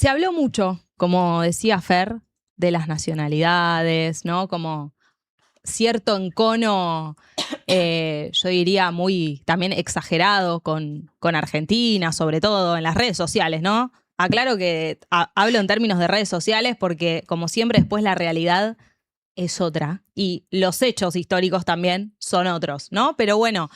Se habló mucho, como decía Fer, de las nacionalidades, ¿no? Como cierto encono, yo diría muy también exagerado con Argentina, sobre todo en las redes sociales, ¿no? Aclaro que hablo en términos de redes sociales porque, como siempre, después la realidad es otra y los hechos históricos también son otros, ¿no? Pero bueno,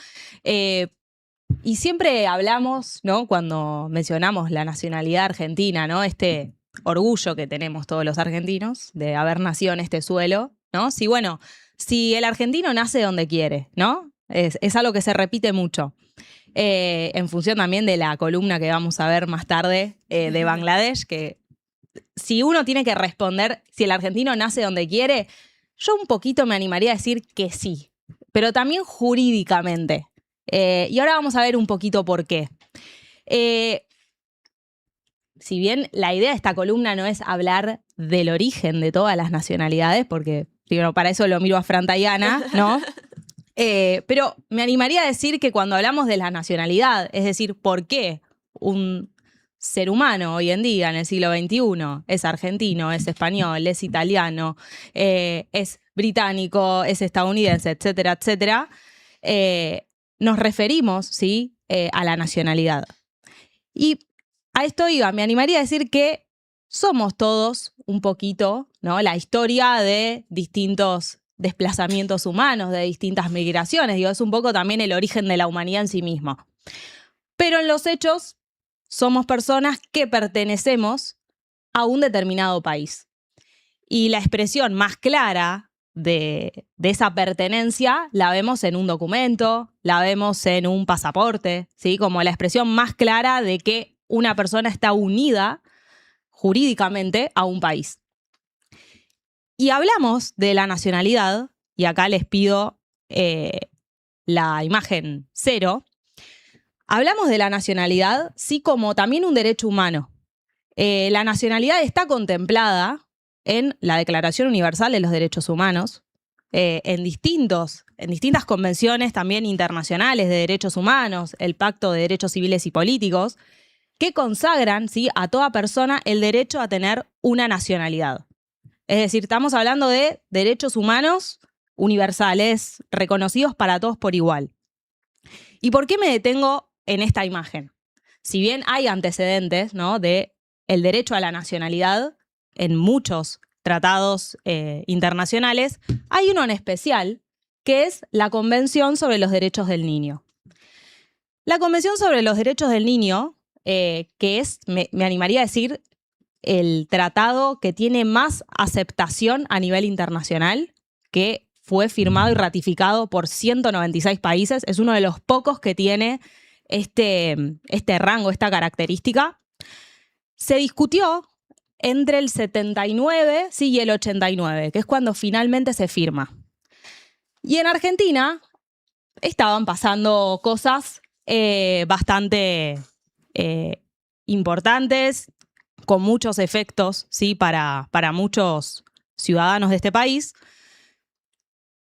y siempre hablamos, ¿no? Cuando mencionamos la nacionalidad argentina, ¿no? Este orgullo que tenemos todos los argentinos de haber nacido en este suelo, ¿no? Si, bueno, si el argentino nace donde quiere, ¿no? Es algo que se repite mucho. En función también de la columna que vamos a ver más tarde de Bangladesh, que si uno tiene que responder si el argentino nace donde quiere, yo un poquito me animaría a decir que sí, pero también jurídicamente. Y ahora vamos a ver un poquito por qué. Si bien la idea de esta columna no es hablar del origen de todas las nacionalidades, porque primero para eso lo miro a Fran Tayana, ¿no? Pero me animaría a decir que cuando hablamos de la nacionalidad, es decir, por qué un ser humano hoy en día, en el siglo XXI, es argentino, es español, es italiano, es británico, es estadounidense, etcétera, etcétera, nos referimos, ¿sí? A la nacionalidad. Y a esto iba, me animaría a decir que somos todos un poquito, ¿no? La historia de distintos desplazamientos humanos, de distintas migraciones, digo, es un poco también el origen de la humanidad en sí misma. Pero en los hechos somos personas que pertenecemos a un determinado país. Y la expresión más clara de esa pertenencia la vemos en un documento, la vemos en un pasaporte, ¿sí? Como la expresión más clara de que una persona está unida jurídicamente a un país. Y hablamos de la nacionalidad, y acá les pido la imagen 0. Hablamos de la nacionalidad, sí, como también un derecho humano. La nacionalidad está contemplada en la Declaración Universal de los Derechos Humanos, en distintas convenciones también internacionales de derechos humanos, el Pacto de Derechos Civiles y Políticos, que consagran, ¿sí?, a toda persona el derecho a tener una nacionalidad. Es decir, estamos hablando de derechos humanos universales, reconocidos para todos por igual. ¿Y por qué me detengo en esta imagen? Si bien hay antecedentes, ¿no?, de el derecho a la nacionalidad en muchos tratados internacionales, hay uno en especial que es la Convención sobre los Derechos del Niño. La Convención sobre los Derechos del Niño, que es, me animaría a decir, el tratado que tiene más aceptación a nivel internacional, que fue firmado y ratificado por 196 países, es uno de los pocos que tiene este rango, esta característica. Se discutió entre el 79, sí, y el 89, que es cuando finalmente se firma. Y en Argentina estaban pasando cosas bastante importantes, con muchos efectos, ¿sí?, para muchos ciudadanos de este país.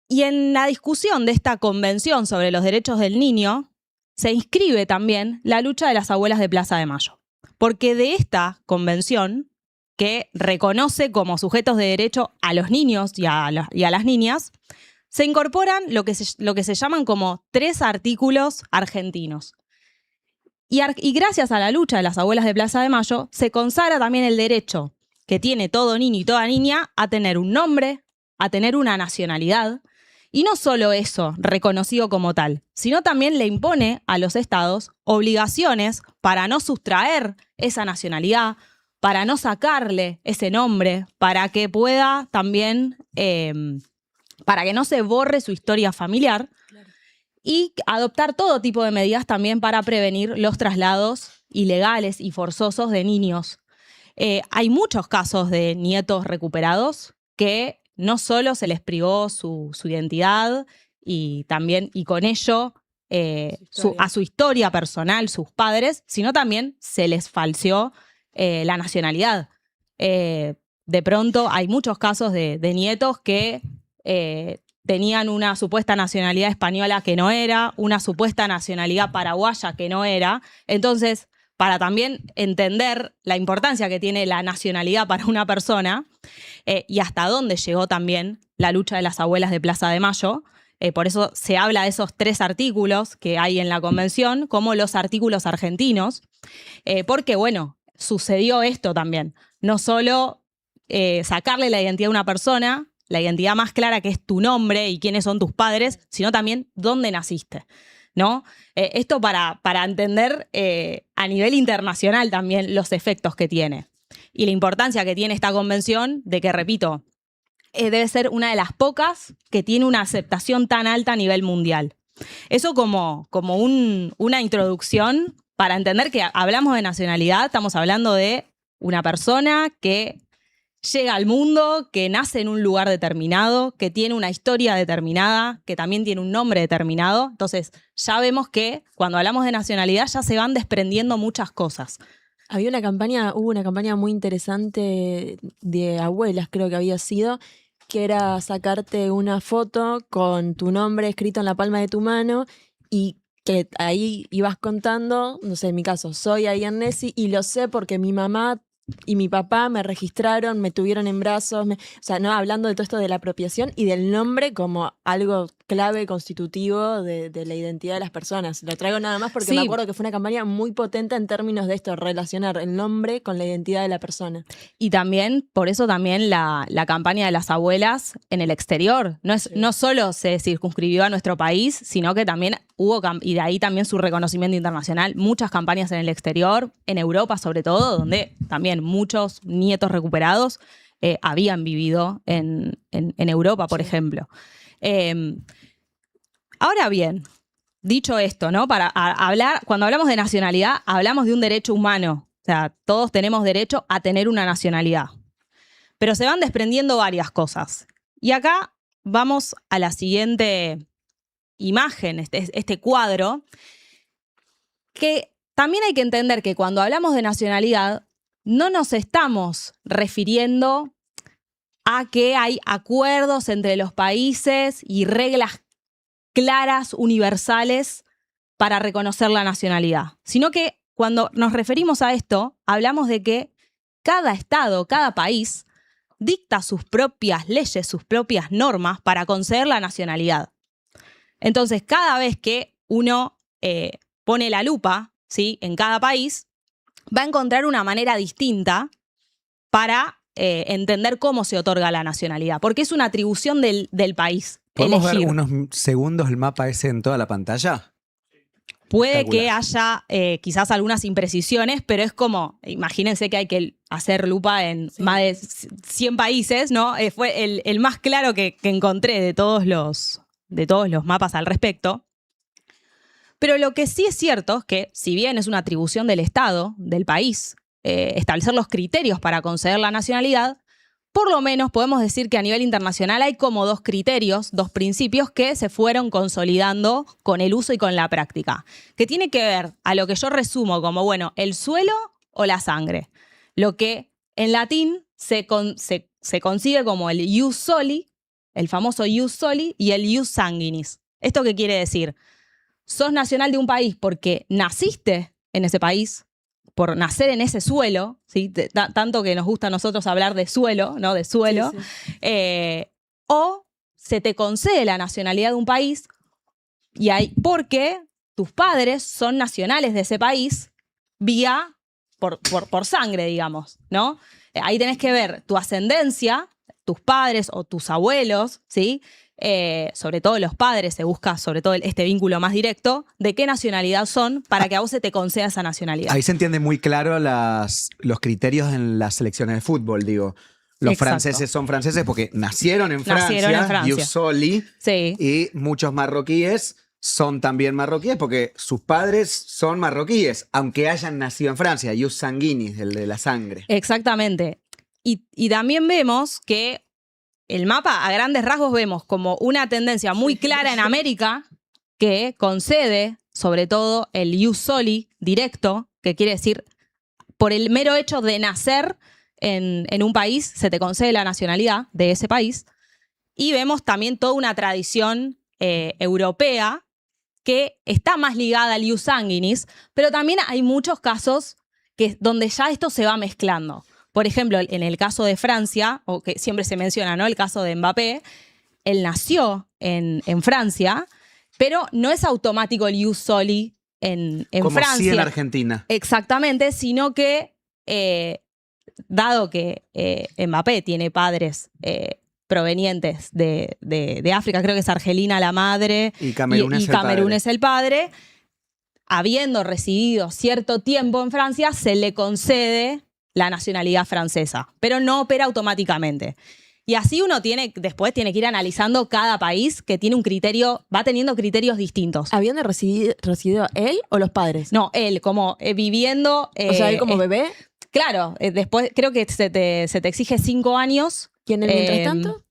Y en la discusión de esta Convención sobre los Derechos del Niño se inscribe también la lucha de las abuelas de Plaza de Mayo. Porque de esta convención, que reconoce como sujetos de derecho a los niños y a las niñas, se incorporan lo que se llaman como 3 artículos argentinos. Y gracias a la lucha de las abuelas de Plaza de Mayo, se consagra también el derecho que tiene todo niño y toda niña a tener un nombre, a tener una nacionalidad. Y no solo eso, reconocido como tal, sino también le impone a los estados obligaciones para no sustraer esa nacionalidad, para no sacarle ese nombre, para que pueda también, para que no se borre su historia familiar. Claro. Y adoptar todo tipo de medidas también para prevenir los traslados ilegales y forzosos de niños. Hay muchos casos de nietos recuperados que no solo se les privó su identidad y también, y con ello, a su historia personal, sus padres, sino también se les falseó la nacionalidad. De pronto hay muchos casos de nietos que tenían una supuesta nacionalidad española que no era, una supuesta nacionalidad paraguaya que no era. Entonces, para también entender la importancia que tiene la nacionalidad para una persona y hasta dónde llegó también la lucha de las abuelas de Plaza de Mayo. Por eso se habla de esos 3 artículos que hay en la convención como los artículos argentinos, porque, bueno, sucedió esto también. No solo sacarle la identidad a una persona, la identidad más clara que es tu nombre y quiénes son tus padres, sino también dónde naciste, ¿no? Esto para entender a nivel internacional también los efectos que tiene y la importancia que tiene esta convención de que, repito, debe ser una de las pocas que tiene una aceptación tan alta a nivel mundial. Eso como una introducción para entender que hablamos de nacionalidad, estamos hablando de una persona que llega al mundo, que nace en un lugar determinado, que tiene una historia determinada, que también tiene un nombre determinado. Entonces, ya vemos que cuando hablamos de nacionalidad ya se van desprendiendo muchas cosas. Hubo una campaña muy interesante de abuelas, creo que había sido, que era sacarte una foto con tu nombre escrito en la palma de tu mano y que ahí ibas contando, no sé, en mi caso, soy Ayan Nessi y lo sé porque mi mamá y mi papá me registraron, me tuvieron en brazos, o sea, no, hablando de todo esto de la apropiación y del nombre como algo clave, constitutivo de la identidad de las personas. Lo traigo nada más porque Sí. me acuerdo que fue una campaña muy potente en términos de esto, relacionar el nombre con la identidad de la persona. Y también, por eso también la campaña de las abuelas en el exterior. No solo se circunscribió a nuestro país, sino que también hubo, y de ahí también su reconocimiento internacional, muchas campañas en el exterior, en Europa sobre todo, donde también muchos nietos recuperados habían vivido en Europa, por ejemplo. Ahora bien, dicho esto, ¿no? Cuando hablamos de nacionalidad, hablamos de un derecho humano. O sea, todos tenemos derecho a tener una nacionalidad. Pero se van desprendiendo varias cosas. Y acá vamos a la siguiente imagen, este cuadro, que también hay que entender que cuando hablamos de nacionalidad, no nos estamos refiriendo a que hay acuerdos entre los países y reglas claras, universales, para reconocer la nacionalidad, sino que cuando nos referimos a esto, hablamos de que cada estado, cada país, dicta sus propias leyes, sus propias normas para conceder la nacionalidad. Entonces, cada vez que uno pone la lupa, ¿sí?, en cada país, va a encontrar una manera distinta para entender cómo se otorga la nacionalidad, porque es una atribución del país. ¿Podemos elegir. ver unos segundos el mapa ese en toda la pantalla? Puede que haya quizás algunas imprecisiones, pero es como, imagínense que hay que hacer lupa en más de 100 países, ¿no? Fue el más claro que encontré de todos los mapas al respecto. Pero lo que sí es cierto es que, si bien es una atribución del Estado, del país, establecer los criterios para conceder la nacionalidad, por lo menos podemos decir que a nivel internacional hay como 2 criterios, 2 principios que se fueron consolidando con el uso y con la práctica, que tiene que ver a lo que yo resumo como, bueno, el suelo o la sangre. Lo que en latín se concibe como el ius soli, el famoso ius soli, y el ius sanguinis. ¿Esto qué quiere decir? Sos nacional de un país porque naciste en ese país, por nacer en ese suelo, ¿sí? Tanto que nos gusta a nosotros hablar de suelo, ¿no? De suelo. Sí. O se te concede la nacionalidad de un país porque tus padres son nacionales de ese país por sangre, digamos, ¿no? Ahí tenés que ver tu ascendencia, tus padres o tus abuelos, ¿sí? Sobre todo los padres, se busca sobre todo este vínculo más directo, de qué nacionalidad son para que a vos se te conceda esa nacionalidad. Ahí se entiende muy claro los criterios en las selecciones de fútbol, digo. Los Exacto. franceses son franceses porque nacieron en Francia, ius soli, sí. Y muchos marroquíes son también marroquíes porque sus padres son marroquíes, aunque hayan nacido en Francia, ius sanguinis, el de la sangre. Exactamente. Y también vemos que el mapa, a grandes rasgos, vemos como una tendencia muy clara en América que concede, sobre todo, el ius soli directo, que quiere decir, por el mero hecho de nacer en un país, se te concede la nacionalidad de ese país. Y vemos también toda una tradición europea que está más ligada al ius sanguinis, pero también hay muchos casos donde ya esto se va mezclando. Por ejemplo, en el caso de Francia, o que siempre se menciona, ¿no? El caso de Mbappé, él nació en Francia, pero no es automático el ius soli en Como Francia. sí en Argentina. Exactamente, sino que dado que Mbappé tiene padres provenientes de África, creo que es Argelina la madre Y Camerún es el padre, habiendo residido cierto tiempo en Francia, se le concede la nacionalidad francesa, pero no opera automáticamente. Y así uno después tiene que ir analizando cada país que tiene un criterio, va teniendo criterios distintos. ¿Habían residido él o los padres? No, él como viviendo... O sea, él como bebé. Claro, después creo que se te exige 5 años. ¿Quién él mientras tanto?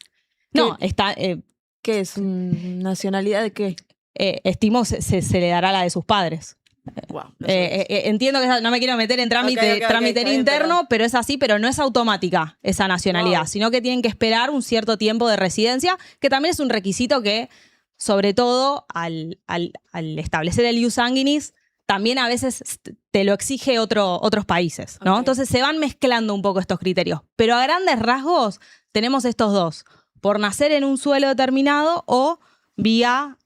No, está... ¿Qué es? ¿Nacionalidad de qué? estimo se le dará la de sus padres. Wow, Entiendo que no me quiero meter en trámite interno, pero es así, pero no es automática esa nacionalidad, sino que tienen que esperar un cierto tiempo de residencia, que también es un requisito que, sobre todo, al establecer el ius sanguinis, también a veces te lo exige otros países, ¿no? Entonces se van mezclando un poco estos criterios, pero a grandes rasgos tenemos estos dos, por nacer en un suelo determinado o vía...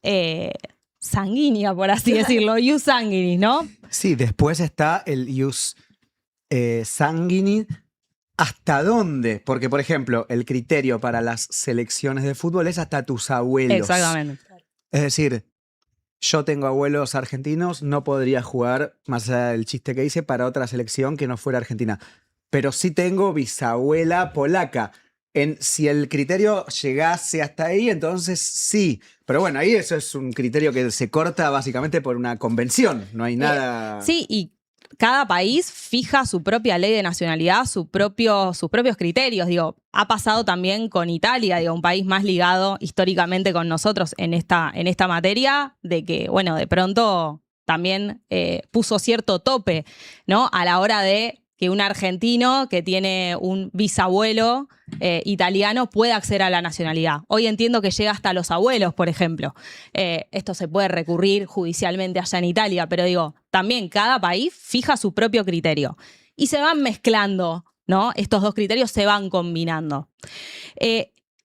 sanguínea, por así decirlo, ius sanguinis, ¿no? Sí, después está el ius sanguinis. ¿Hasta dónde? Porque, por ejemplo, el criterio para las selecciones de fútbol es hasta tus abuelos. Exactamente. Es decir, yo tengo abuelos argentinos, no podría jugar, más allá del chiste que hice, para otra selección que no fuera argentina. Pero sí tengo bisabuela polaca. Si el criterio llegase hasta ahí, entonces sí. Pero bueno, ahí eso es un criterio que se corta básicamente por una convención. No hay nada... Sí, y cada país fija su propia ley de nacionalidad, sus propios criterios. Digo, ha pasado también con Italia, digo, un país más ligado históricamente con nosotros en esta materia, de que, bueno, de pronto también puso cierto tope, ¿no? A la hora de que un argentino que tiene un bisabuelo italiano pueda acceder a la nacionalidad. Hoy entiendo que llega hasta los abuelos, por ejemplo. Esto se puede recurrir judicialmente allá en Italia, pero digo, también cada país fija su propio criterio. Y se van mezclando, ¿no? Estos dos criterios se van combinando.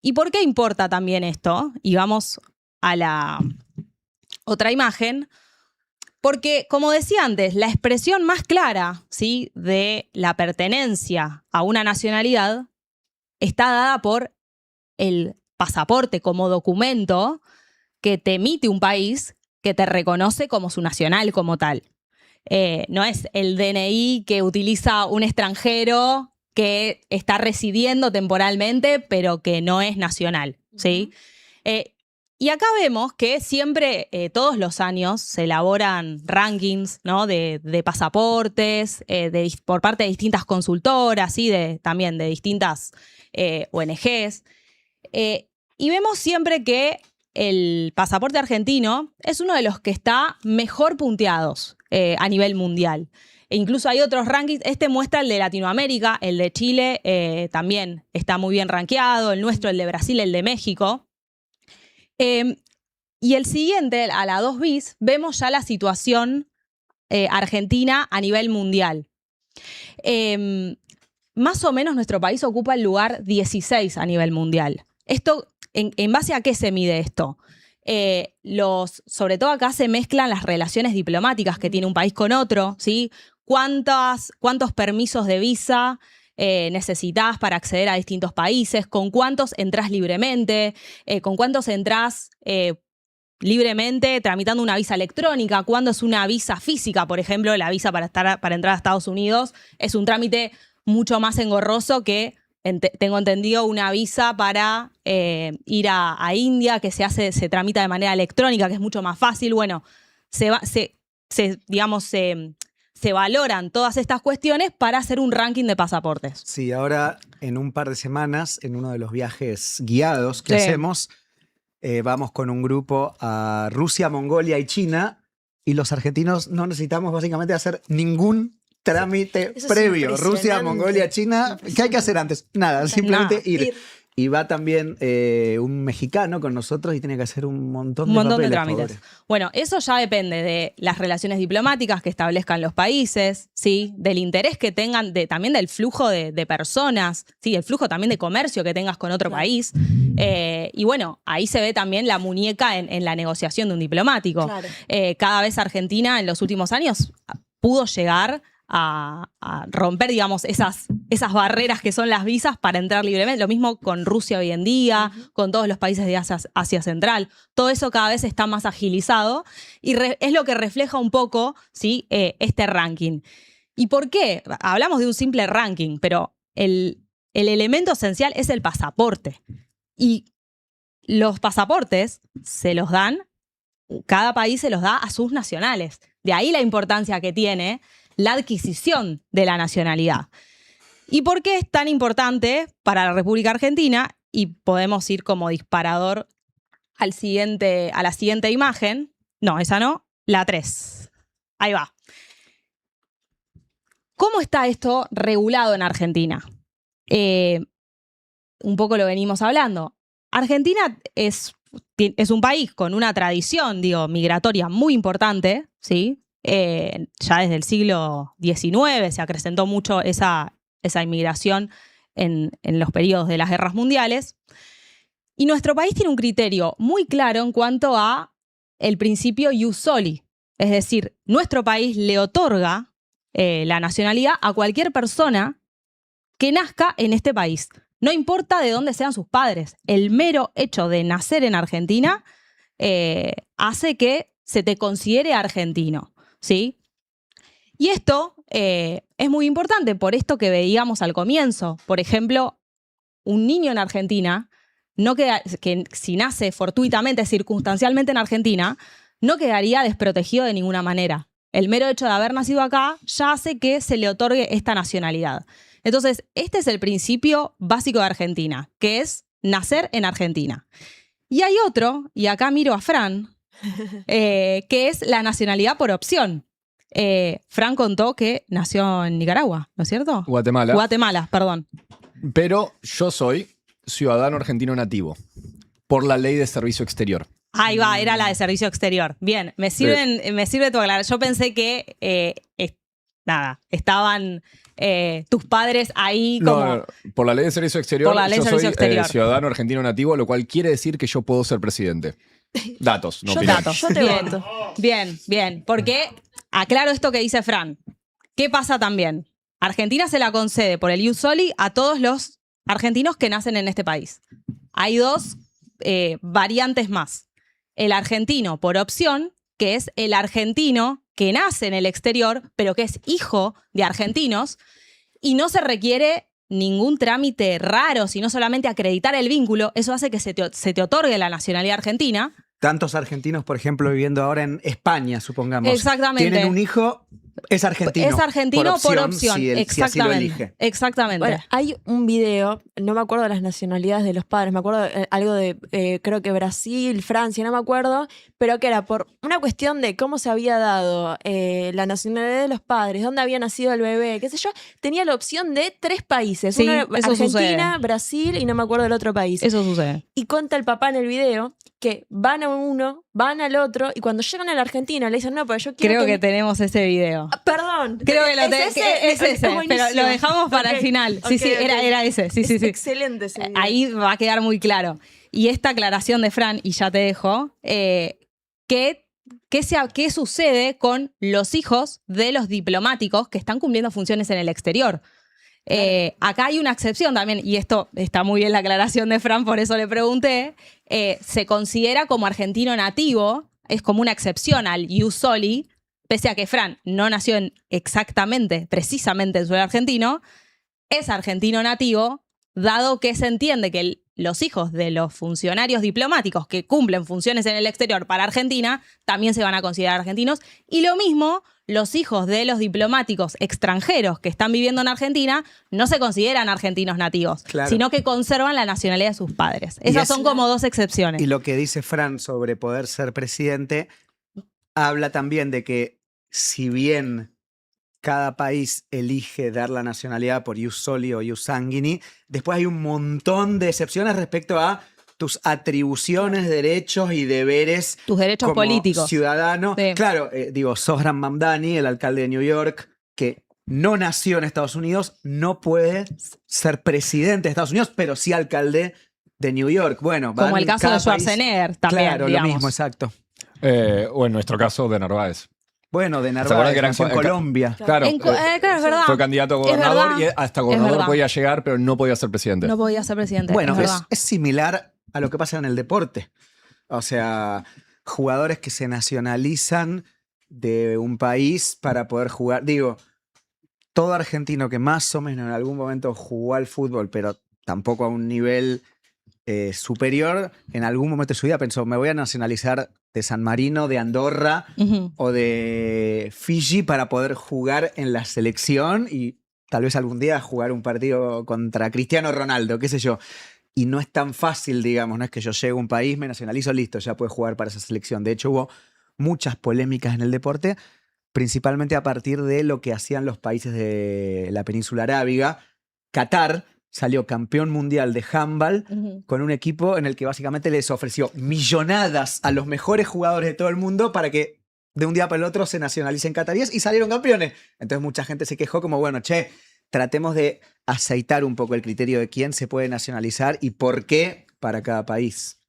¿Y por qué importa también esto? Y vamos a la otra imagen. Porque, como decía antes, la expresión más clara, ¿sí?, de la pertenencia a una nacionalidad está dada por el pasaporte como documento que te emite un país que te reconoce como su nacional como tal. No es el DNI que utiliza un extranjero que está residiendo temporalmente, pero que no es nacional, ¿sí? Y acá vemos que siempre, todos los años, se elaboran rankings, ¿no?, de pasaportes por parte de distintas consultoras, ¿sí?, también de distintas ONGs. Y vemos siempre que el pasaporte argentino es uno de los que está mejor punteados a nivel mundial. E incluso hay otros rankings. Este muestra el de Latinoamérica, el de Chile también está muy bien rankeado, el nuestro, el de Brasil, el de México. Y el siguiente, a la 2 bis, vemos ya la situación argentina a nivel mundial. Más o menos nuestro país ocupa el lugar 16 a nivel mundial. Esto, ¿en base a qué se mide esto? Sobre todo acá se mezclan las relaciones diplomáticas que tiene un país con otro, ¿sí? ¿Cuántos permisos de visa necesitas para acceder a distintos países? ¿Con cuántos entras libremente? ¿Con cuántos entras libremente tramitando una visa electrónica? ¿Cuándo es una visa física? Por ejemplo, la visa para entrar a Estados Unidos es un trámite mucho más engorroso que, tengo entendido, una visa para ir a India, que se tramita de manera electrónica, que es mucho más fácil. Bueno, se valoran todas estas cuestiones para hacer un ranking de pasaportes. Sí, ahora en un par de semanas, en uno de los viajes guiados que hacemos, vamos con un grupo a Rusia, Mongolia y China, y los argentinos no necesitamos básicamente hacer ningún trámite previo. Rusia, Mongolia, China, ¿qué hay que hacer antes? Nada, simplemente ir. Y va también un mexicano con nosotros y tiene que hacer un montón de papeles, trámites. pobre. Bueno, eso ya depende de las relaciones diplomáticas que establezcan los países, ¿sí? Del interés que tengan, también del flujo de personas, ¿sí? El flujo también de comercio que tengas con otro país. Y bueno, ahí se ve también la muñeca en la negociación de un diplomático. Claro. Cada vez Argentina en los últimos años pudo llegar a romper, digamos, esas barreras que son las visas para entrar libremente. Lo mismo con Rusia hoy en día, con todos los países de Asia Central. Todo eso cada vez está más agilizado y es lo que refleja un poco, ¿sí? Este ranking. ¿Y por qué? Hablamos de un simple ranking, pero el elemento esencial es el pasaporte. Y los pasaportes se los dan, cada país se los da a sus nacionales. De ahí la importancia que tiene la adquisición de la nacionalidad. ¿Y por qué es tan importante para la República Argentina? Y podemos ir como disparador a la siguiente imagen. No, esa no, la 3. Ahí va. ¿Cómo está esto regulado en Argentina? Un poco lo venimos hablando. Argentina es un país con una tradición, migratoria muy importante, ¿sí? Ya desde el siglo XIX se acrecentó mucho esa inmigración en los periodos de las guerras mundiales. Y nuestro país tiene un criterio muy claro en cuanto a el principio ius soli. Es decir, nuestro país le otorga la nacionalidad a cualquier persona que nazca en este país. No importa de dónde sean sus padres. El mero hecho de nacer en Argentina hace que se te considere argentino, ¿sí? Y esto es muy importante por esto que veíamos al comienzo. Por ejemplo, un niño en Argentina, que si nace fortuitamente, circunstancialmente en Argentina, no quedaría desprotegido de ninguna manera. El mero hecho de haber nacido acá ya hace que se le otorgue esta nacionalidad. Entonces, este es el principio básico de Argentina, que es nacer en Argentina. Y hay otro, y acá miro a Fran, que es la nacionalidad por opción. Fran contó que nació en Nicaragua, ¿no es cierto? Guatemala, perdón. Pero yo soy ciudadano argentino nativo por la ley de servicio exterior. Ahí va, era la de servicio exterior. Bien, me sirve tu aclaración. Yo pensé que estaban tus padres ahí como... No, por la ley de servicio exterior, Por la ley de servicio exterior. Ciudadano argentino nativo, lo cual quiere decir que yo puedo ser presidente. Datos, no opinión. Datos. Yo te voto. Bien. Porque, aclaro esto que dice Fran. ¿Qué pasa también? Argentina se la concede por el ius soli a todos los argentinos que nacen en este país. Hay dos variantes más. El argentino por opción, que es el argentino que nace en el exterior, pero que es hijo de argentinos, y no se requiere ningún trámite raro, sino solamente acreditar el vínculo. Eso hace que se te otorgue la nacionalidad argentina. Tantos argentinos, por ejemplo, viviendo ahora en España, supongamos. Exactamente. Tienen un hijo, es argentino. Es argentino por opción. Si Exactamente. así lo elige. Exactamente. Bueno, hay un video, no me acuerdo de las nacionalidades de los padres, me acuerdo algo de, creo que Brasil, Francia, no me acuerdo, pero que era por una cuestión de cómo se había dado la nacionalidad de los padres, dónde había nacido el bebé, qué sé yo, tenía la opción de 3 países. Sí, Uno, eso Argentina, sucede. Brasil y no me acuerdo del otro país. Eso sucede. Y cuenta el papá en el video que van a uno, van al otro, y cuando llegan a la Argentina le dicen, no, pero yo quiero Creo que tenemos ese video. Perdón. Creo que es ese, pero buenísimo. lo dejamos para Ok, el final. Sí, ok, ok. era ese. Sí. Excelente ese video. Ahí va a quedar muy claro. Y esta aclaración de Fran, y ya te dejo, ¿qué sucede con los hijos de los diplomáticos que están cumpliendo funciones en el exterior? Acá hay una excepción también, y esto está muy bien la aclaración de Fran, por eso le pregunté. Se considera como argentino nativo, es como una excepción al ius soli, pese a que Fran no nació precisamente en suelo argentino, es argentino nativo, dado que se entiende que los hijos de los funcionarios diplomáticos que cumplen funciones en el exterior para Argentina también se van a considerar argentinos. Y lo mismo, los hijos de los diplomáticos extranjeros que están viviendo en Argentina no se consideran argentinos nativos, Claro. sino que conservan la nacionalidad de sus padres. Esas son como 2 excepciones. Y lo que dice Fran sobre poder ser presidente habla también de que si bien cada país elige dar la nacionalidad por ius soli o ius sanguini. Después hay un montón de excepciones respecto a tus atribuciones, derechos y deberes Tus derechos como políticos. ciudadano. Sí. Claro, Zohran Mamdani, el alcalde de New York, que no nació en Estados Unidos, no puede ser presidente de Estados Unidos, pero sí alcalde de New York. Bueno, Como el caso de cada país- Schwarzenegger también, Claro, digamos. lo mismo, exacto. O en nuestro caso, de Narváez. Bueno, de acuerdan Narváez, que eran nació en co- Colombia. Claro, Claro, es verdad. fue candidato a Es gobernador verdad. y hasta Es gobernador verdad. podía llegar, pero no podía ser presidente. No podía ser presidente. Bueno, es verdad. es similar a lo que pasa en el deporte. O sea, jugadores que se nacionalizan de un país para poder jugar. Digo, todo argentino que más o menos en algún momento jugó al fútbol, pero tampoco a un nivel superior, en algún momento de su vida pensó, me voy a nacionalizar de San Marino, de Andorra Ujú. o de Fiji para poder jugar en la selección y tal vez algún día jugar un partido contra Cristiano Ronaldo, qué sé yo. Y no es tan fácil, digamos, no es que yo llego a un país, me nacionalizo, listo, ya puedo jugar para esa selección. De hecho, hubo muchas polémicas en el deporte, principalmente a partir de lo que hacían los países de la península arábiga. Qatar salió campeón mundial de handball Ujú. con un equipo en el que básicamente les ofreció millonadas a los mejores jugadores de todo el mundo para que de un día para el otro se nacionalicen cataríes y salieron campeones. Entonces mucha gente se quejó como, bueno, che, tratemos de aceitar un poco el criterio de quién se puede nacionalizar y por qué para cada país.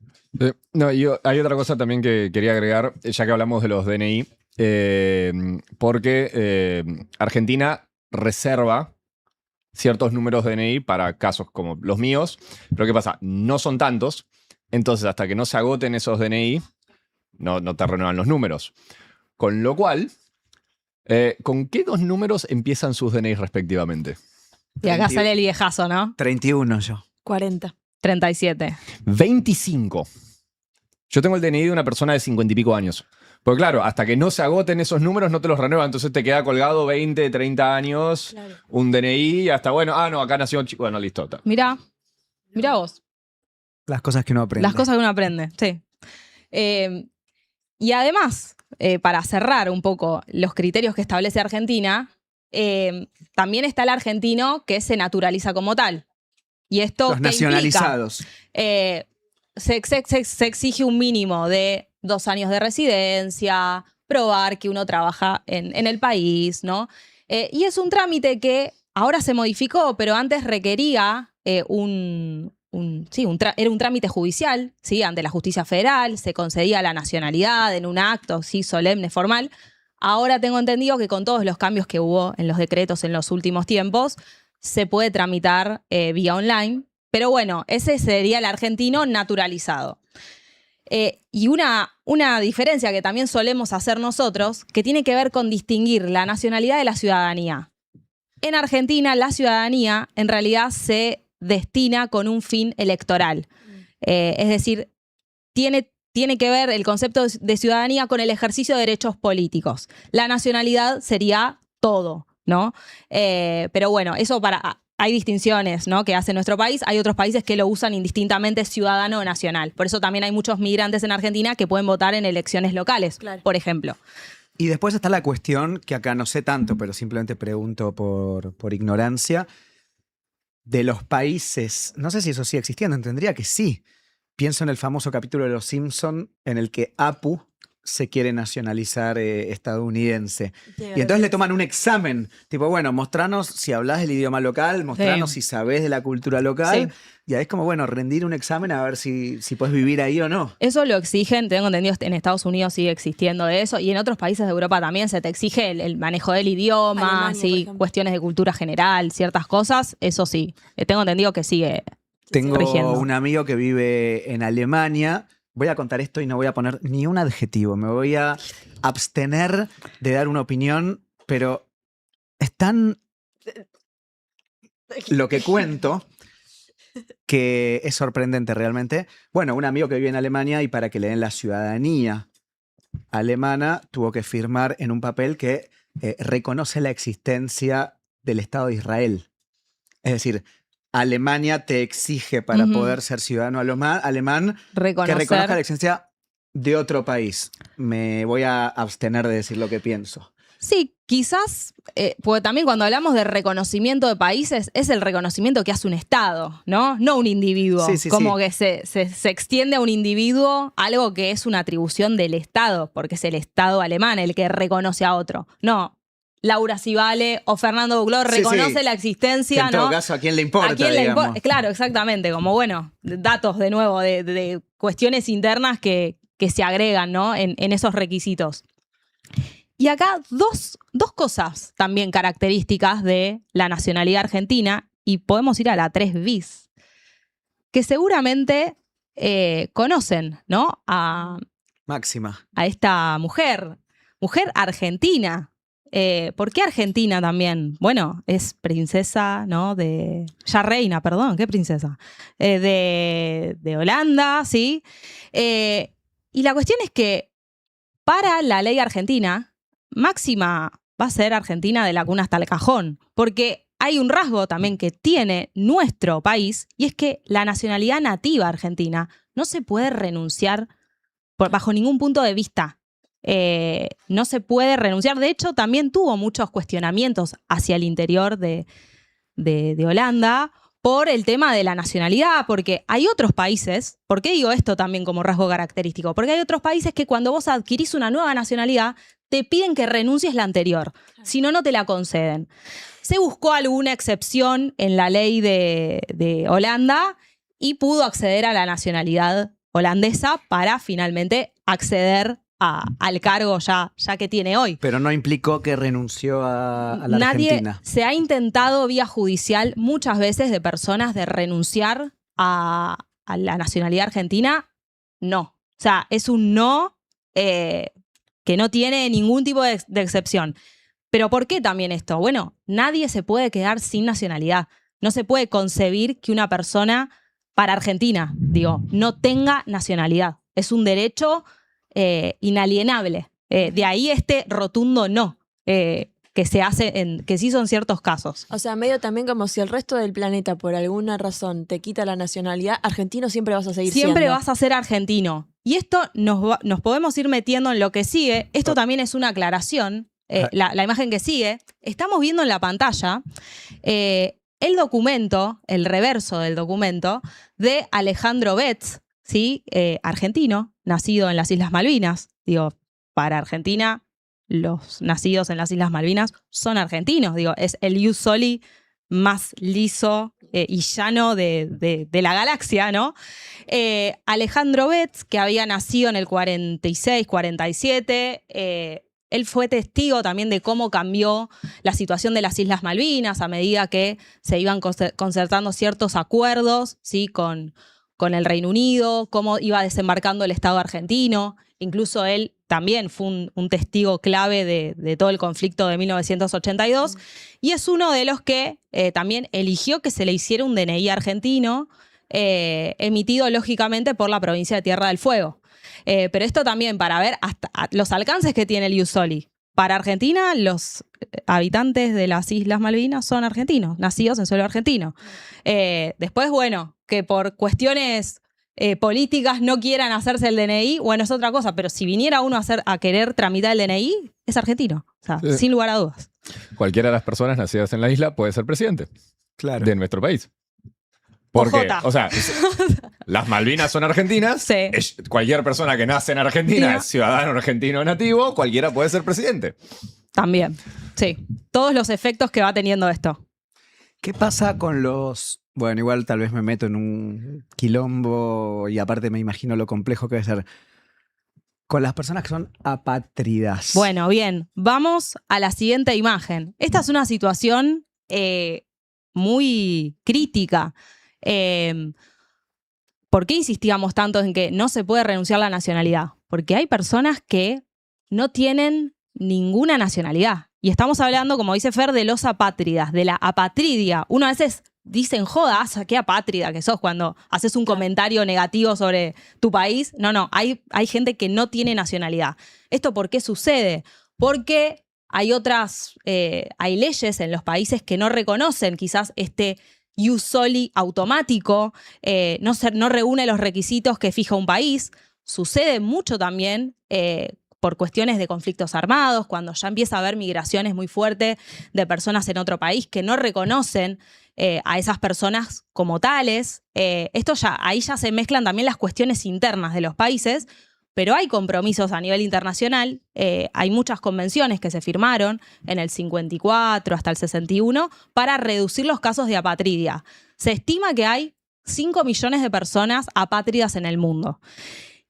No, hay otra cosa también que quería agregar, ya que hablamos de los DNI, porque Argentina reserva ciertos números de DNI para casos como los míos, pero ¿qué pasa? No son tantos, entonces hasta que no se agoten esos DNI, no te renuevan los números. Con lo cual, ¿con qué dos números empiezan sus DNI respectivamente? Y acá sale el viejazo, ¿no? 31 yo. 40. 37. 25. Yo tengo el DNI de una persona de 50 y pico años. Porque claro, hasta que no se agoten esos números no te los renuevan, entonces te queda colgado 20, 30 años, Claro. un DNI y hasta, bueno, acá nació un chico, bueno, listo. Mirá vos. Las cosas que uno aprende. Las cosas que uno aprende, sí. Y además, para cerrar un poco los criterios que establece Argentina, también está el argentino que se naturaliza como tal. Y esto Los ¿qué nacionalizados. implica? Se exige un mínimo de 2 años de residencia, probar que uno trabaja en el país, ¿no? Y es un trámite que ahora se modificó, pero antes requería era un trámite judicial, ¿sí? Ante la justicia federal, se concedía la nacionalidad en un acto, sí, solemne, formal. Ahora tengo entendido que con todos los cambios que hubo en los decretos en los últimos tiempos, se puede tramitar vía online. Pero bueno, ese sería el argentino naturalizado. Y una diferencia que también solemos hacer nosotros, que tiene que ver con distinguir la nacionalidad de la ciudadanía. En Argentina, la ciudadanía en realidad se destina con un fin electoral. Es decir, tiene que ver el concepto de ciudadanía con el ejercicio de derechos políticos. La nacionalidad sería todo, ¿no? Pero bueno, eso hay distinciones, ¿no?, que hace nuestro país. Hay otros países que lo usan indistintamente ciudadano o nacional. Por eso también hay muchos migrantes en Argentina que pueden votar en elecciones locales, Claro. por ejemplo. Y después está la cuestión, que acá no sé tanto, pero simplemente pregunto por ignorancia, de los países, no sé si eso sigue existiendo, tendría que sí. Pienso en el famoso capítulo de Los Simpson en el que Apu se quiere nacionalizar estadounidense. Y entonces le toman un examen, tipo, bueno, mostranos si hablas el idioma local, mostranos Sí. si sabés de la cultura local. Sí. Y ahí es como, bueno, rendir un examen a ver si puedes vivir ahí o no. Eso lo exigen, tengo entendido, en Estados Unidos sigue existiendo eso, y en otros países de Europa también se te exige el manejo del idioma, Alemania, por sí, ejemplo. cuestiones de cultura general, ciertas cosas, eso sí. Tengo entendido que sigue. Tengo rigiendo. un amigo que vive en Alemania. Voy a contar esto y no voy a poner ni un adjetivo. Me voy a abstener de dar una opinión, pero es tan lo que cuento que es sorprendente realmente. Bueno, un amigo que vive en Alemania y para que le den la ciudadanía alemana tuvo que firmar en un papel que reconoce la existencia del Estado de Israel. Es decir, Alemania te exige para Ujú. poder ser ciudadano alemán que Reconocer. reconozca la existencia de otro país. Me voy a abstener de decir lo que pienso. Sí, quizás, porque también cuando hablamos de reconocimiento de países, es el reconocimiento que hace un Estado, ¿no? No un individuo. Sí, sí, como sí. que se extiende a un individuo algo que es una atribución del Estado, porque es el Estado alemán el que reconoce a otro. No, Laura Civale o Fernando Bugló Sí, reconoce sí. la Que existencia, en todo ¿no? caso, ¿a quién le importa? ¿A quién le digamos? importa? Claro, exactamente. Como, bueno, datos de nuevo de cuestiones internas que se agregan, ¿no? en esos requisitos. Y acá dos cosas también características de la nacionalidad argentina, y podemos ir a la 3 bis, que seguramente conocen, ¿no? A Máxima. esta mujer argentina. ¿Por qué Argentina también? Bueno, es princesa, ¿no? Ya reina, perdón, ¿qué princesa? De Holanda, ¿sí? Y la cuestión es que para la ley argentina, Máxima va a ser argentina de la cuna hasta el cajón, porque hay un rasgo también que tiene nuestro país, y es que la nacionalidad nativa argentina no se puede renunciar bajo ningún punto de vista. No se puede renunciar. De hecho, también tuvo muchos cuestionamientos hacia el interior de Holanda por el tema de la nacionalidad, porque hay otros países, ¿por qué digo esto también como rasgo característico? Porque hay otros países que cuando vos adquirís una nueva nacionalidad, te piden que renuncies la anterior, si no, no te la conceden. Se buscó alguna excepción en la ley de Holanda y pudo acceder a la nacionalidad holandesa para finalmente acceder al cargo ya que tiene hoy. Pero no implicó que renunció a la Argentina. Se ha intentado vía judicial muchas veces de personas de renunciar a la nacionalidad argentina. No. O sea, es un no que no tiene ningún tipo de excepción. ¿Pero por qué también esto? Bueno, nadie se puede quedar sin nacionalidad. No se puede concebir que una persona para Argentina, no tenga nacionalidad. Es un derecho inalienable. De ahí este rotundo no que se hace, que se hizo en ciertos casos. O sea, medio también como si el resto del planeta por alguna razón te quita la nacionalidad, argentino siempre vas a seguir siendo. Siempre vas a ser argentino. Y esto nos podemos ir metiendo en lo que sigue. Esto también es una aclaración. La imagen que sigue, estamos viendo en la pantalla el documento, el reverso del documento de Alejandro Betz, ¿sí? Argentino, nacido en las Islas Malvinas. Para Argentina, los nacidos en las Islas Malvinas son argentinos. Es el ius soli más liso y llano de la galaxia, ¿no? Alejandro Betz, que había nacido en el 46, 47, él fue testigo también de cómo cambió la situación de las Islas Malvinas a medida que se iban concertando ciertos acuerdos, ¿sí? con el Reino Unido, cómo iba desembarcando el Estado argentino. Incluso él también fue un testigo clave de todo el conflicto de 1982 y es uno de los que también eligió que se le hiciera un DNI argentino emitido lógicamente por la provincia de Tierra del Fuego. Pero esto también para ver hasta los alcances que tiene el ius soli. Para Argentina, los habitantes de las Islas Malvinas son argentinos, nacidos en suelo argentino. Después, bueno, que por cuestiones políticas no quieran hacerse el DNI, bueno, es otra cosa, pero si viniera uno a querer tramitar el DNI, es argentino, o sea, sin lugar a dudas. Cualquiera de las personas nacidas en la isla puede ser presidente de nuestro país. Porque, o sea, las Malvinas son argentinas, sí. Cualquier persona que nace en Argentina es ciudadano argentino nativo, cualquiera puede ser presidente. También, sí. Todos los efectos que va teniendo esto. ¿Qué pasa con los...? Bueno, igual tal vez me meto en un quilombo y aparte me imagino lo complejo que debe ser. Con las personas que son apátridas. Bueno, bien. Vamos a la siguiente imagen. Esta es una situación muy crítica. ¿Por qué insistíamos tanto en que no se puede renunciar a la nacionalidad? Porque hay personas que no tienen ninguna nacionalidad. Y estamos hablando, como dice Fer, de los apátridas, de la apatridia. Uno a veces dicen, jodas, qué apátrida que sos cuando haces un comentario negativo sobre tu país. No, hay gente que no tiene nacionalidad. ¿Esto por qué sucede? Porque hay hay leyes en los países que no reconocen quizás este ius soli automático, no reúne los requisitos que fija un país. Sucede mucho también por cuestiones de conflictos armados, cuando ya empieza a haber migraciones muy fuertes de personas en otro país que no reconocen a esas personas como tales. Ahí ya se mezclan también las cuestiones internas de los países, pero hay compromisos a nivel internacional, hay muchas convenciones que se firmaron en el 54 hasta el 61 para reducir los casos de apatridia. Se estima que hay 5 millones de personas apátridas en el mundo.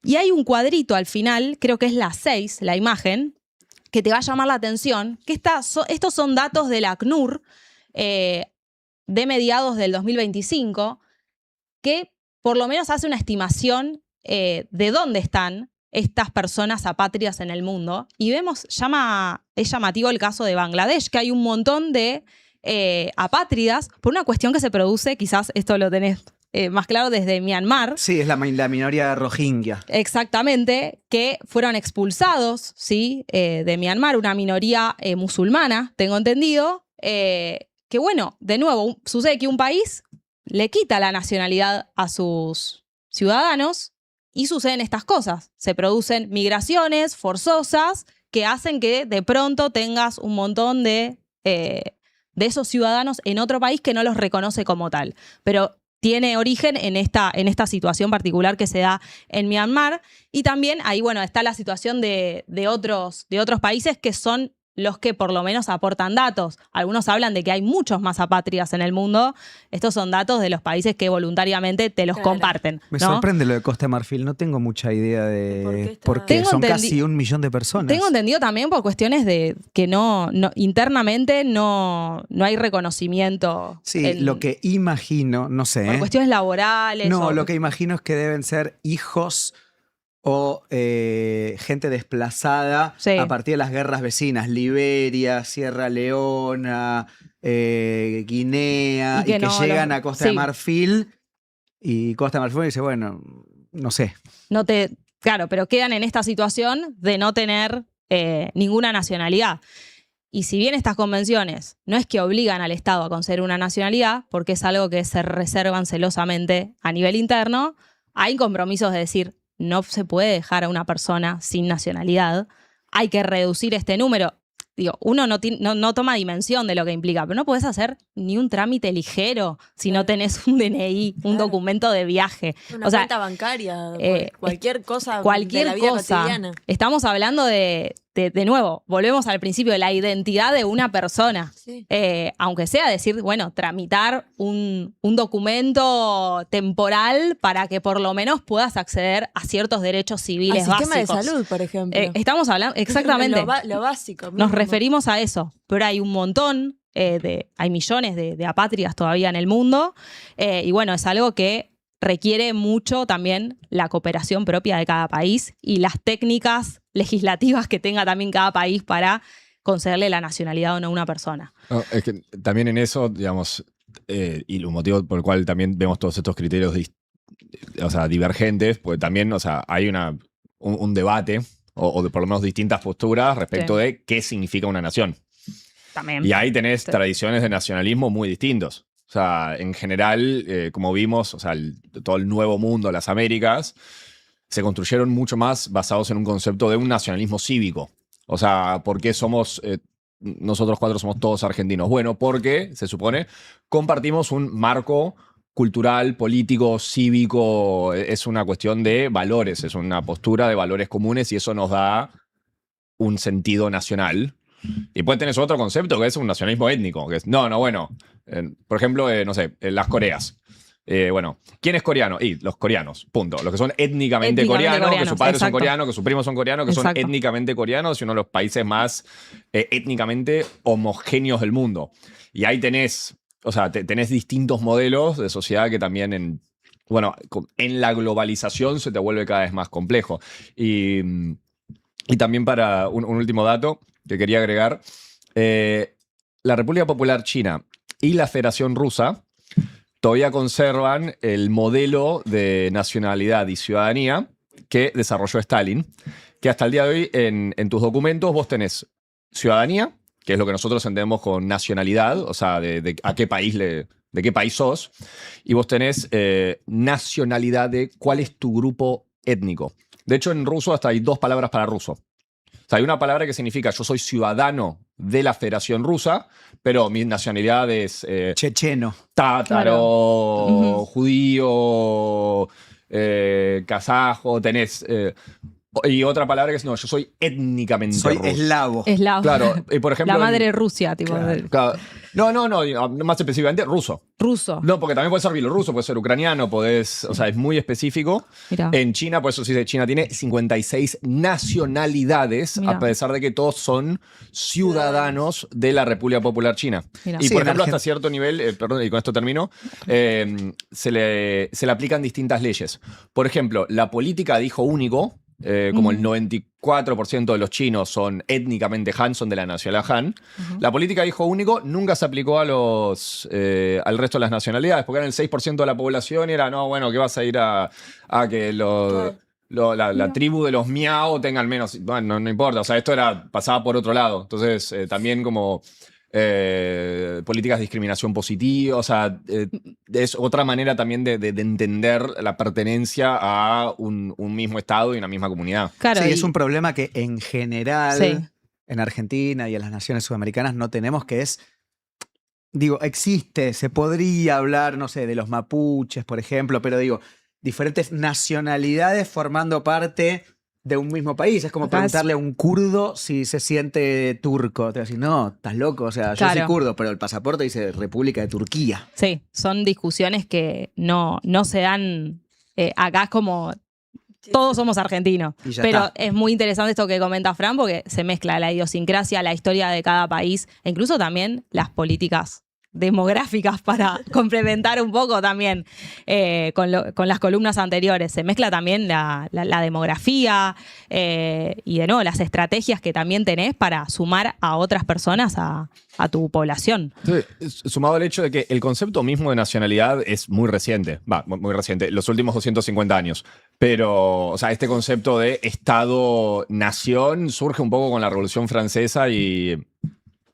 Y hay un cuadrito al final, creo que es la 6, la imagen, que te va a llamar la atención, que estos son datos del ACNUR de mediados del 2025, que por lo menos hace una estimación de dónde están estas personas apátridas en el mundo. Y es llamativo el caso de Bangladesh, que hay un montón de apátridas por una cuestión que se produce, quizás esto lo tenés más claro, desde Myanmar. Sí, es la minoría rohingya. Exactamente, que fueron expulsados, ¿sí? De Myanmar, una minoría musulmana, tengo entendido, que bueno, de nuevo, sucede que un país le quita la nacionalidad a sus ciudadanos y suceden estas cosas. Se producen migraciones forzosas que hacen que de pronto tengas un montón de esos ciudadanos en otro país que no los reconoce como tal. Pero tiene origen en esta situación particular que se da en Myanmar. Y también ahí, bueno, está la situación de otros países que son los que por lo menos aportan datos. Algunos hablan de que hay muchos más apátridas en el mundo. Estos son datos de los países que voluntariamente te los comparten, ¿no? Me sorprende lo de Costa de Marfil. No tengo mucha idea de por qué. Tengo Son casi 1 millón de personas. Tengo entendido también por cuestiones de que no internamente no hay reconocimiento. Sí, lo que imagino, no sé. Por cuestiones laborales. No, lo que imagino es que deben ser hijos o gente desplazada a partir de las guerras vecinas, Liberia, Sierra Leona, Guinea, y que llegan a Costa de Marfil, y Costa de Marfil dice, bueno, no sé. Claro, pero quedan en esta situación de no tener ninguna nacionalidad. Y si bien estas convenciones no es que obligan al Estado a conceder una nacionalidad, porque es algo que se reservan celosamente a nivel interno, hay compromisos de decir, no se puede dejar a una persona sin nacionalidad. Hay que reducir este número. Digo, uno no toma dimensión de lo que implica, pero no podés hacer ni un trámite ligero si no tenés un DNI, un documento de viaje. Una cuenta bancaria, cualquier cosa de la vida cotidiana. Estamos hablando de nuevo, volvemos al principio, de la identidad de una persona. Sí. Aunque sea decir, bueno, tramitar un documento temporal para que por lo menos puedas acceder a ciertos derechos civiles básicos. Al sistema de salud, por ejemplo. Estamos hablando, exactamente. lo básico. Nos referimos a eso, pero hay un montón, hay millones de apátridas todavía en el mundo, y bueno, es algo que requiere mucho también la cooperación propia de cada país y las técnicas legislativas que tenga también cada país para concederle la nacionalidad o no a una persona. No, es que también en eso, digamos, y un motivo por el cual también vemos todos estos criterios divergentes, pues también, hay un debate o por lo menos distintas posturas respecto de qué significa una nación. También. Y ahí tenés tradiciones de nacionalismo muy distintos. O sea, en general, como vimos, todo el nuevo mundo, las Américas, se construyeron mucho más basados en un concepto de un nacionalismo cívico. O sea, ¿por qué nosotros 4 somos todos argentinos? Bueno, porque, se supone, compartimos un marco cultural, político, cívico. Es una cuestión de valores, es una postura de valores comunes y eso nos da un sentido nacional. Y después tenés otro concepto que es un nacionalismo étnico, que es, por ejemplo, las Coreas. ¿Quién es coreano? Los coreanos, punto. Los que son étnicamente coreanos, que sus padres son coreanos, que sus primos son coreanos, que son étnicamente coreanos, y uno de los países más étnicamente homogéneos del mundo. Y ahí tenés distintos modelos de sociedad que también en la globalización se te vuelve cada vez más complejo. Y también para un último dato que quería agregar, la República Popular China y la Federación Rusa todavía conservan el modelo de nacionalidad y ciudadanía que desarrolló Stalin, que hasta el día de hoy en tus documentos vos tenés ciudadanía, que es lo que nosotros entendemos con nacionalidad, o sea, de qué país sos, y vos tenés nacionalidad de cuál es tu grupo étnico. De hecho, en ruso hasta hay 2 palabras para ruso. sea, hay una palabra que significa yo soy ciudadano de la Federación Rusa, pero mi nacionalidad es Checheno. tátaro, Claro. judío, kazajo, tenés... y otra palabra que es, no, yo soy étnicamente Soy ruso. eslavo. Eslavo. Claro, y por ejemplo... La madre Rusia, tipo. Claro. No, más específicamente ruso. Ruso. No, porque también puede ser bielorruso, puede ser ucraniano, podés, o sea, es muy específico. Mirá. En China, por eso sí, China tiene 56 nacionalidades, Mirá. a pesar de que todos son ciudadanos de la República Popular China. Mirá. Y Sí, por en ejemplo, hasta Argen- cierto nivel, perdón, y con esto termino, se le aplican distintas leyes. Por ejemplo, la política de hijo único, como el 94% de los chinos son étnicamente Han, son de la nacionalidad Han. La política de hijo único nunca se aplicó a al resto de las nacionalidades, porque eran el 6% de la población y era, no, bueno, que vas a ir a que la tribu de los Miao tengan menos. Bueno, no importa, o sea, esto pasaba por otro lado. Entonces, también como políticas de discriminación positiva, o sea, es otra manera también de entender la pertenencia a un mismo estado y una misma comunidad. Claro, Sí, y- es un problema que en general Sí. en Argentina y en las naciones sudamericanas no tenemos, que es, digo, existe, se podría hablar, no sé, de los mapuches, por ejemplo, pero digo, diferentes nacionalidades formando parte de un mismo país. Es como Acá es- preguntarle a un kurdo si se siente turco. Te va a decir, no, estás loco, o sea, yo soy Claro. kurdo, pero el pasaporte dice República de Turquía. Sí, son discusiones que no se dan acá, es como todos somos argentinos. Y ya Pero está. es muy interesante esto que comenta Fran, porque se mezcla la idiosincrasia, la historia de cada país, e incluso también las políticas demográficas para complementar un poco también con las columnas anteriores. Se mezcla también la demografía y de nuevo las estrategias que también tenés para sumar a otras personas a tu población. Sumado al hecho de que el concepto mismo de nacionalidad es muy reciente, muy reciente, los últimos 250 años. Pero, o sea, este concepto de Estado-nación surge un poco con la Revolución Francesa y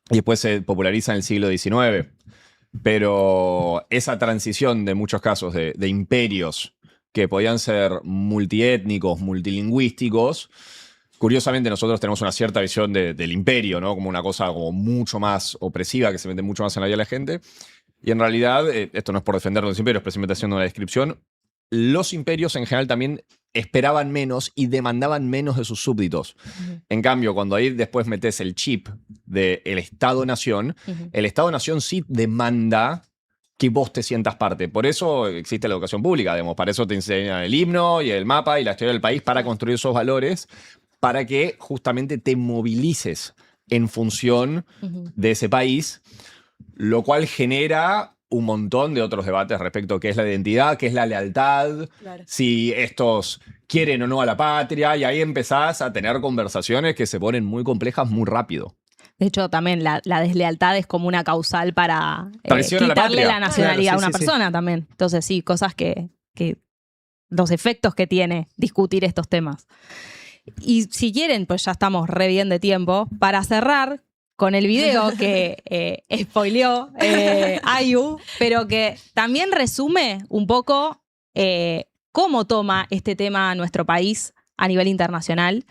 después se populariza en el siglo XIX. Pero esa transición de muchos casos de imperios que podían ser multiétnicos, multilingüísticos, curiosamente nosotros tenemos una cierta visión del imperio, ¿no? Como una cosa como mucho más opresiva que se mete mucho más en la vida de la gente. Y en realidad, esto no es por defender los imperios, pero simplemente haciendo una descripción, los imperios en general también esperaban menos y demandaban menos de sus súbditos. En cambio, cuando ahí después metes el chip del Estado-Nación, el Estado-Nación sí demanda que vos te sientas parte. Por eso existe la educación pública, digamos. Para eso te enseñan el himno y el mapa y la historia del país para construir esos valores, para que justamente te movilices en función de ese país, lo cual genera un montón de otros debates respecto a qué es la identidad, qué es la lealtad, Claro. si estos quieren o no a la patria, y ahí empezás a tener conversaciones que se ponen muy complejas muy rápido. De hecho, también la deslealtad es como una causal para Traición a la quitarle patria. la nacionalidad Claro, sí, a una sí, sí. persona también. Entonces, sí, cosas que los efectos que tiene discutir estos temas. Y si quieren, pues ya estamos re bien de tiempo, para cerrar con el video que spoileó Ayu, pero que también resume un poco cómo toma este tema nuestro país a nivel internacional,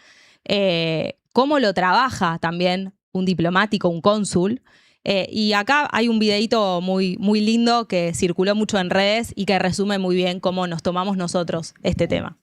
cómo lo trabaja también un diplomático, un cónsul. Y acá hay un videíto muy, muy lindo que circuló mucho en redes y que resume muy bien cómo nos tomamos nosotros este tema.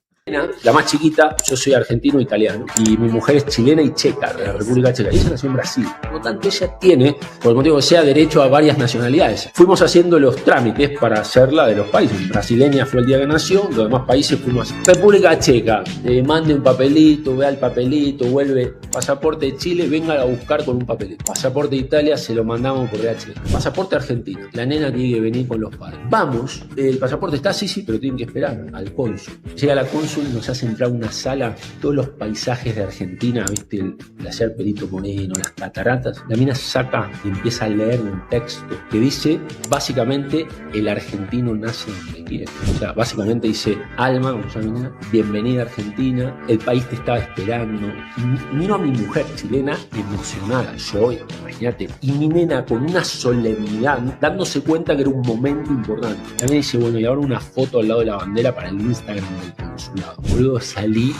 La más chiquita, yo soy argentino e italiano y mi mujer es chilena y checa, de la República Checa. Y ella nació en Brasil. Por lo tanto, ella tiene, por el motivo que sea, derecho a varias nacionalidades. Fuimos haciendo los trámites para hacerla de los países. Brasileña fue el día que nació, los demás países fuimos así. República Checa, mande un papelito, vea el papelito, vuelve. Pasaporte de Chile, venga a buscar con un papelito. Pasaporte de Italia, se lo mandamos por DHL. Pasaporte argentino, la nena tiene que venir con los padres. Vamos, el pasaporte está, sí, pero tienen que esperar al cónsul. Llega la cónsul, nos hace entrar a una sala, todos los paisajes de Argentina, ¿viste? El glaciar Perito Moreno, las cataratas. La mina saca y empieza a leer un texto que dice, básicamente, el argentino nace donde quiere. O sea, básicamente dice, Alma, como se llama mi nena, bienvenida a Argentina, el país te estaba esperando. Y miro a mi mujer chilena emocionada, yo, imagínate, y mi nena con una solemnidad, dándose cuenta que era un momento importante. También dice, bueno, y ahora una foto al lado de la bandera para el Instagram del consulado. Boludo, salí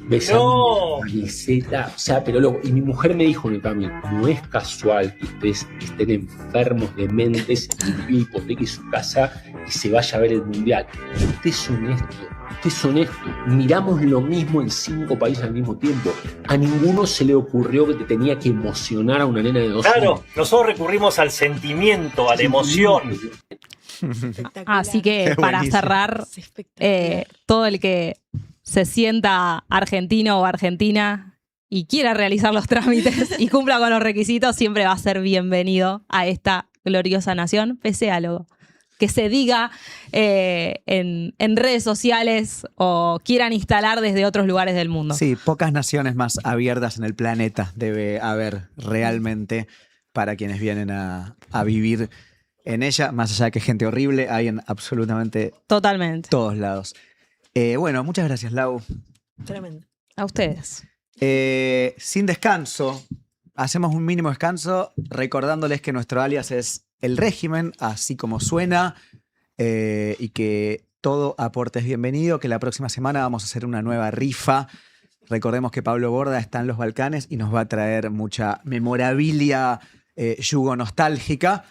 besando la camiseta, o sea, pero loco. Y mi mujer me dijo en el camino, no es casual que ustedes estén enfermos de mentes y el pibe hipoteque su casa y se vaya a ver el mundial. Usted es honesto, miramos lo mismo en 5 países al mismo tiempo. A ninguno se le ocurrió que te tenía que emocionar a una nena de 2 años. Claro, nosotros recurrimos al sentimiento, a la emoción. Así que para buenísimo. cerrar, Es espectacular. todo el que se sienta argentino o argentina y quiera realizar los trámites y cumpla con los requisitos, siempre va a ser bienvenido a esta gloriosa nación, pese a lo que se diga en redes sociales o quieran instalar desde otros lugares del mundo. Sí, pocas naciones más abiertas en el planeta debe haber realmente para quienes vienen a vivir en ella. Más allá de que gente horrible, hay en absolutamente Totalmente. todos lados. Bueno, muchas gracias, Lau. Tremendo. A ustedes. Sin descanso, hacemos un mínimo descanso recordándoles que nuestro alias es El Régimen, así como suena, y que todo aporte es bienvenido, que la próxima semana vamos a hacer una nueva rifa. Recordemos que Pablo Borda está en los Balcanes y nos va a traer mucha memorabilia yugo nostálgica.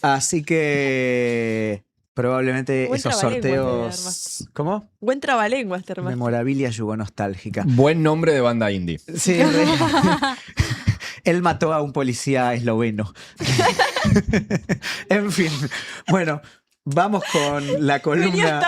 Así que probablemente Buen esos trabalenguas, sorteos... ¿Cómo? Buen trabalenguas, hermano. Memorabilia yugo nostálgica. Buen nombre de banda indie. Sí, él mató a un policía esloveno. En fin, bueno, vamos con la columna.